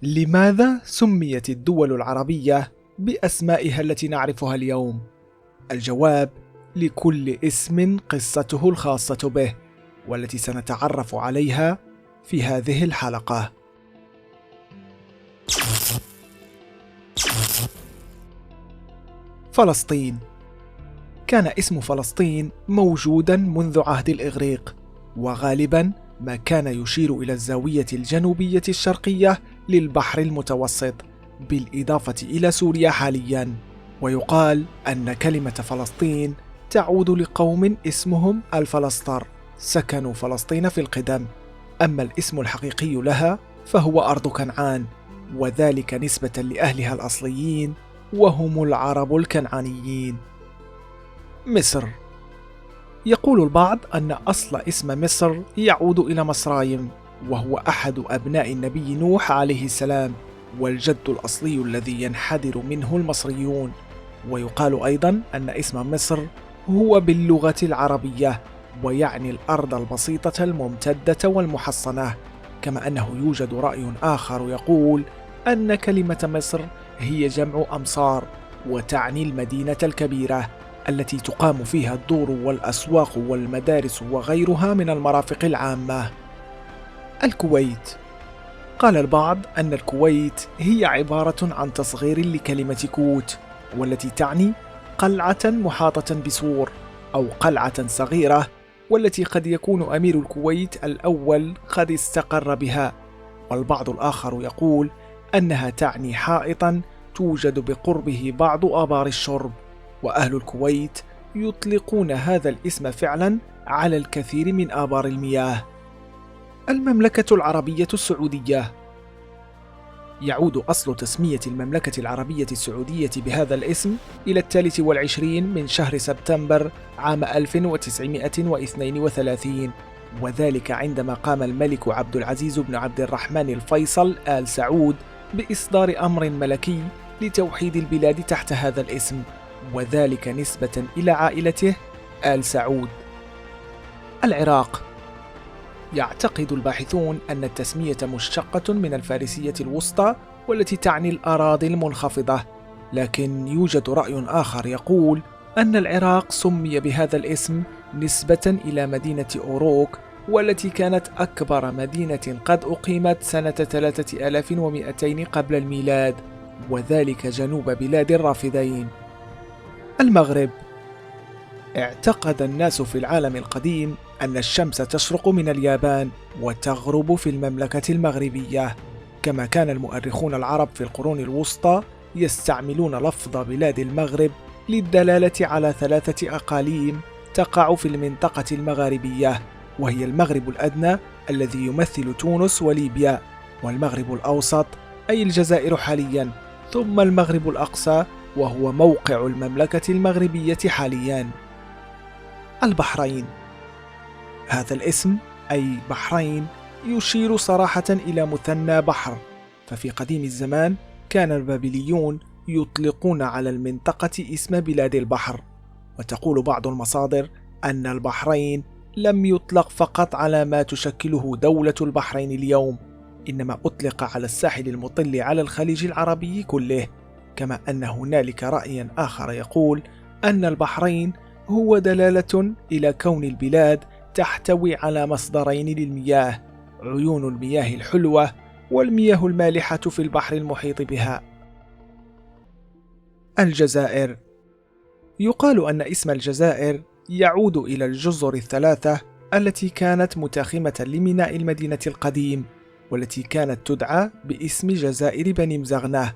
لماذا سميت الدول العربية بأسمائها التي نعرفها اليوم؟ الجواب: لكل اسم قصته الخاصة به، والتي سنتعرف عليها في هذه الحلقة. فلسطين. كان اسم فلسطين موجودا منذ عهد الإغريق، وغالبا ما كان يشير إلى الزاوية الجنوبية الشرقية للبحر المتوسط، بالإضافة إلى سوريا حاليا. ويقال أن كلمة فلسطين تعود لقوم اسمهم الفلسطر، سكنوا فلسطين في القدم. أما الاسم الحقيقي لها فهو أرض كنعان، وذلك نسبة لأهلها الأصليين وهم العرب الكنعانيين. مصر. يقول البعض أن أصل اسم مصر يعود إلى مصرايم، وهو أحد أبناء النبي نوح عليه السلام، والجد الأصلي الذي ينحدر منه المصريون. ويقال أيضا أن اسم مصر هو باللغة العربية، ويعني الأرض البسيطة الممتدة والمحصنة. كما أنه يوجد رأي آخر يقول أن كلمة مصر هي جمع أمصار، وتعني المدينة الكبيرة التي تقام فيها الدور والأسواق والمدارس وغيرها من المرافق العامة. الكويت. قال البعض أن الكويت هي عبارة عن تصغير لكلمة كوت، والتي تعني قلعة محاطة بسور أو قلعة صغيرة، والتي قد يكون أمير الكويت الأول قد استقر بها. والبعض الآخر يقول أنها تعني حائطا توجد بقربه بعض آبار الشرب، وأهل الكويت يطلقون هذا الاسم فعلا على الكثير من آبار المياه. المملكة العربية السعودية. يعود أصل تسمية المملكة العربية السعودية بهذا الاسم إلى 23 من شهر سبتمبر عام 1932، وذلك عندما قام الملك عبد العزيز بن عبد الرحمن الفيصل آل سعود بإصدار أمر ملكي لتوحيد البلاد تحت هذا الاسم، وذلك نسبة إلى عائلته آل سعود. العراق. يعتقد الباحثون أن التسمية مشتقة من الفارسية الوسطى، والتي تعني الأراضي المنخفضة، لكن يوجد رأي آخر يقول أن العراق سمي بهذا الاسم نسبة إلى مدينة أوروك، والتي كانت أكبر مدينة قد أقيمت سنة 3200 قبل الميلاد، وذلك جنوب بلاد الرافدين. المغرب. اعتقد الناس في العالم القديم أن الشمس تشرق من اليابان وتغرب في المملكة المغربية، كما كان المؤرخون العرب في القرون الوسطى يستعملون لفظ بلاد المغرب للدلالة على 3 أقاليم تقع في المنطقة المغاربية، وهي المغرب الأدنى الذي يمثل تونس وليبيا، والمغرب الأوسط أي الجزائر حاليا، ثم المغرب الأقصى وهو موقع المملكة المغربية حاليا. البحرين. هذا الاسم أي بحرين يشير صراحة إلى مثنى بحر، ففي قديم الزمان كان البابليون يطلقون على المنطقة اسم بلاد البحر. وتقول بعض المصادر أن البحرين لم يطلق فقط على ما تشكله دولة البحرين اليوم، إنما أطلق على الساحل المطل على الخليج العربي كله. كما أن هنالك رأيا آخر يقول أن البحرين هو دلالة إلى كون البلاد تحتوي على مصدرين للمياه، عيون المياه الحلوة والمياه المالحة في البحر المحيط بها. الجزائر. يقال أن اسم الجزائر يعود إلى الجزر 3 التي كانت متاخمة لميناء المدينة القديم، والتي كانت تدعى باسم جزائر بني مزغنة،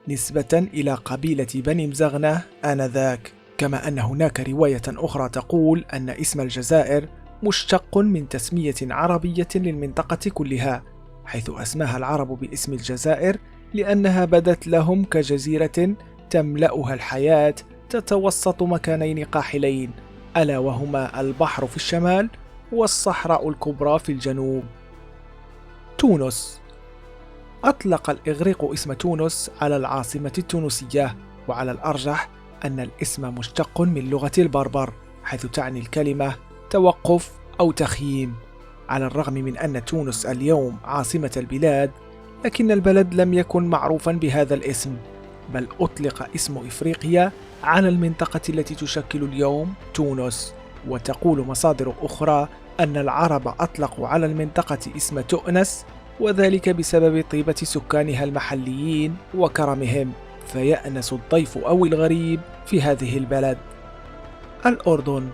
نسبة إلى قبيلة بني مزغنة آنذاك. كما أن هناك رواية أخرى تقول أن اسم الجزائر مشتق من تسمية عربية للمنطقة كلها، حيث أسماها العرب باسم الجزائر لأنها بدت لهم كجزيرة تملأها الحياة تتوسط مكانين قاحلين، ألا وهما البحر في الشمال والصحراء الكبرى في الجنوب. تونس. أطلق الإغريق اسم تونس على العاصمة التونسية، وعلى الأرجح أن الاسم مشتق من لغة البربر، حيث تعني الكلمة توقف أو تخييم. على الرغم من أن تونس اليوم عاصمة البلاد، لكن البلد لم يكن معروفا بهذا الاسم، بل أطلق اسم إفريقيا على المنطقة التي تشكل اليوم تونس. وتقول مصادر أخرى أن العرب أطلقوا على المنطقة اسم تؤنس، وذلك بسبب طيبة سكانها المحليين وكرمهم، فيأنس الضيف أو الغريب في هذه البلد. الأردن.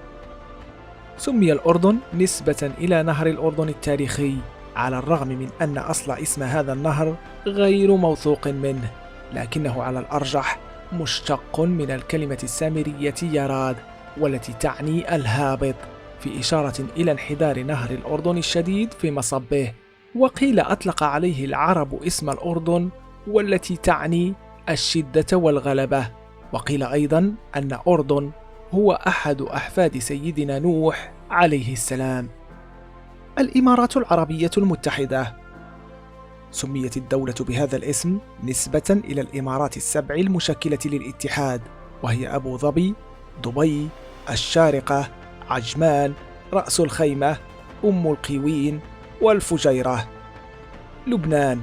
سمي الأردن نسبة إلى نهر الأردن التاريخي، على الرغم من أن أصل اسم هذا النهر غير موثوق منه، لكنه على الأرجح مشتق من الكلمة السامرية يراد، والتي تعني الهابط، في إشارة إلى انحدار نهر الأردن الشديد في مصبه. وقيل أطلق عليه العرب اسم الأردن، والتي تعني الشدة والغلبة. وقيل أيضا أن أردن هو أحد أحفاد سيدنا نوح عليه السلام. الإمارات العربية المتحدة. سميت الدولة بهذا الاسم نسبة إلى الإمارات السبع المشكلة للاتحاد، وهي أبو ظبي، دبي، الشارقة، عجمان، رأس الخيمة، أم القوين، والفجيرة. لبنان.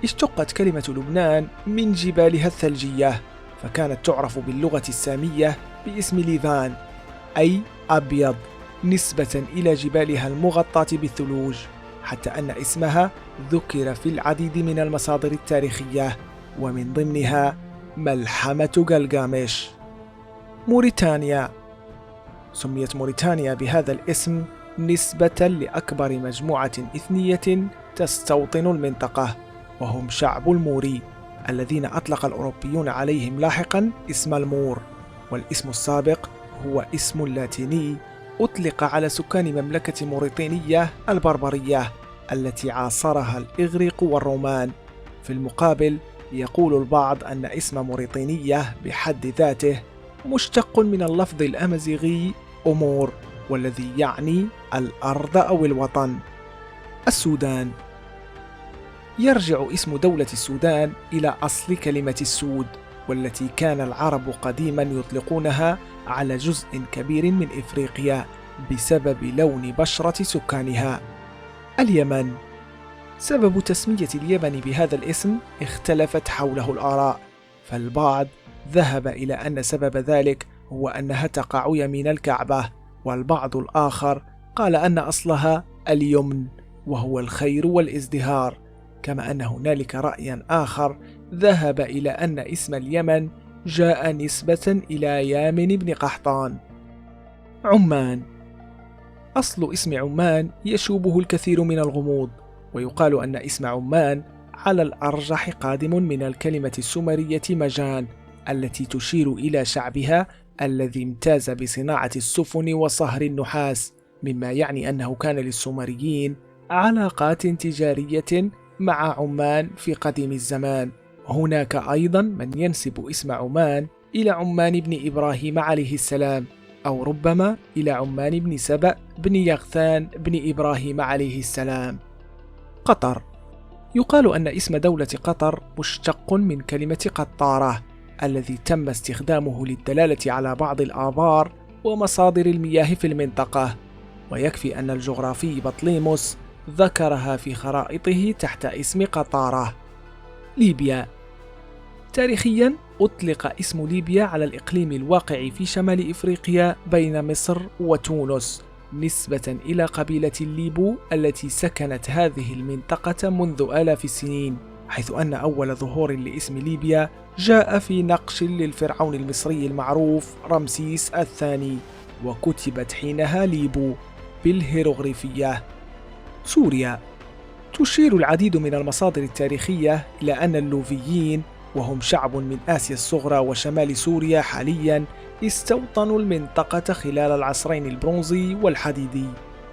اشتقت كلمة لبنان من جبالها الثلجية، فكانت تعرف باللغة السامية باسم ليفان، أي أبيض، نسبة إلى جبالها المغطاة بالثلوج، حتى أن اسمها ذكر في العديد من المصادر التاريخية، ومن ضمنها ملحمة جلجامش. موريتانيا. سميت موريتانيا بهذا الاسم نسبة لأكبر مجموعة إثنية تستوطن المنطقة، وهم شعب الموري، الذين أطلق الأوروبيون عليهم لاحقا اسم المور. والاسم السابق هو اسم لاتيني أطلق على سكان مملكة موريتانيا البربرية، التي عاصرها الإغريق والرومان. في المقابل، يقول البعض أن اسم موريتانية بحد ذاته مشتق من اللفظ الأمازيغي أمور، والذي يعني الأرض أو الوطن. السودان. يرجع اسم دولة السودان إلى أصل كلمة السود، والتي كان العرب قديما يطلقونها على جزء كبير من إفريقيا بسبب لون بشرة سكانها. اليمن. سبب تسمية اليمن بهذا الاسم اختلفت حوله الآراء، فالبعض ذهب إلى أن سبب ذلك هو أنها تقع يمين الكعبة، والبعض الآخر قال أن أصلها اليمن، وهو الخير والازدهار، كما أن هنالك رأيا آخر ذهب إلى أن اسم اليمن جاء نسبة إلى يامن بن قحطان. عمان. أصل اسم عمان يشوبه الكثير من الغموض، ويقال أن اسم عمان على الأرجح قادم من الكلمة السومرية مجان، التي تشير إلى شعبها الذي امتاز بصناعة السفن وصهر النحاس، مما يعني أنه كان للسومريين علاقات تجارية مع عمان في قديم الزمان. هناك أيضا من ينسب اسم عمان إلى عمان بن إبراهيم عليه السلام، أو ربما إلى عمان بن سبأ بن يغثان بن إبراهيم عليه السلام. قطر. يقال أن اسم دولة قطر مشتق من كلمة قطارة، الذي تم استخدامه للدلالة على بعض الآبار ومصادر المياه في المنطقة، ويكفي أن الجغرافي بطليموس ذكرها في خرائطه تحت اسم قطارة. ليبيا. تاريخيا أطلق اسم ليبيا على الإقليم الواقع في شمال إفريقيا بين مصر وتونس، نسبة إلى قبيلة الليبو التي سكنت هذه المنطقة منذ آلاف السنين، حيث أن أول ظهور لاسم ليبيا جاء في نقش للفرعون المصري المعروف رمسيس الثاني، وكتبت حينها ليبو بالهيروغليفية. سوريا. تشير العديد من المصادر التاريخية إلى أن اللوفيين، وهم شعب من آسيا الصغرى وشمال سوريا حاليا، استوطنوا المنطقة خلال العصرين البرونزي والحديدي،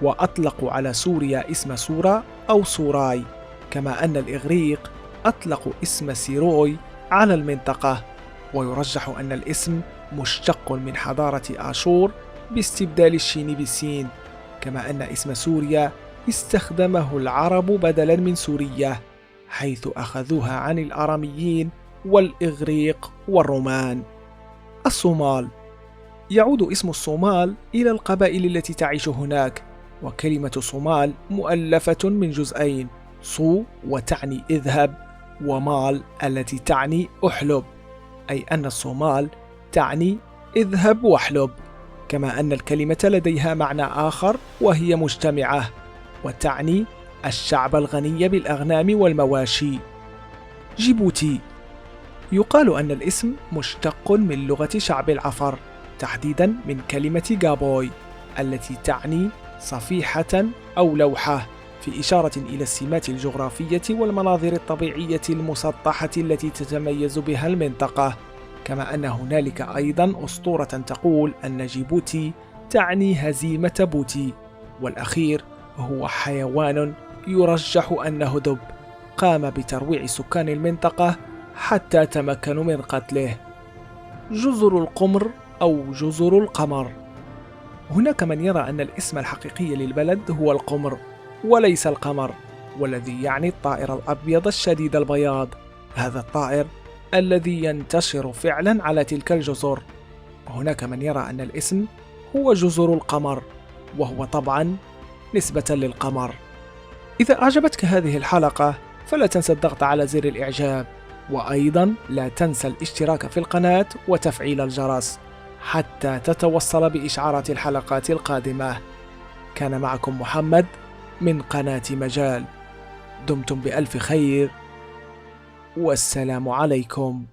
وأطلقوا على سوريا اسم سورا أو سوراي، كما أن الإغريق أطلقوا اسم سيروي على المنطقة. ويرجح أن الاسم مشتق من حضارة آشور باستبدال الشين بالسين، كما أن اسم سوريا استخدمه العرب بدلا من سورية، حيث أخذوها عن الآراميين والإغريق والرومان. الصومال. يعود اسم الصومال إلى القبائل التي تعيش هناك، وكلمة صومال مؤلفة من جزئين: صو وتعني اذهب، ومال التي تعني احلب، أي أن الصومال تعني اذهب واحلب. كما أن الكلمة لديها معنى آخر وهي مجتمعة، وتعني الشعب الغني بالأغنام والمواشي. جيبوتي، يقال أن الاسم مشتق من لغة شعب العفر، تحديدا من كلمة جابوي التي تعني صفيحة أو لوحة، في إشارة إلى السمات الجغرافية والمناظر الطبيعية المسطحة التي تتميز بها المنطقة. كما أن هنالك أيضا أسطورة تقول أن جيبوتي تعني هزيمة بوتي. والأخير هو حيوان يرجح أنه دب قام بترويع سكان المنطقة حتى تمكنوا من قتله. جزر القمر أو جزر القمر. هناك من يرى أن الاسم الحقيقي للبلد هو القمر وليس القمر، والذي يعني الطائر الأبيض الشديد البياض، هذا الطائر الذي ينتشر فعلا على تلك الجزر. وهناك من يرى أن الاسم هو جزر القمر، وهو طبعا نسبة للقمر. إذا أعجبتك هذه الحلقة فلا تنسى الضغط على زر الإعجاب، وأيضا لا تنسى الاشتراك في القناة وتفعيل الجرس حتى تتوصل بإشعارات الحلقات القادمة. كان معكم محمد من قناة مجال. دمتم بألف خير، والسلام عليكم.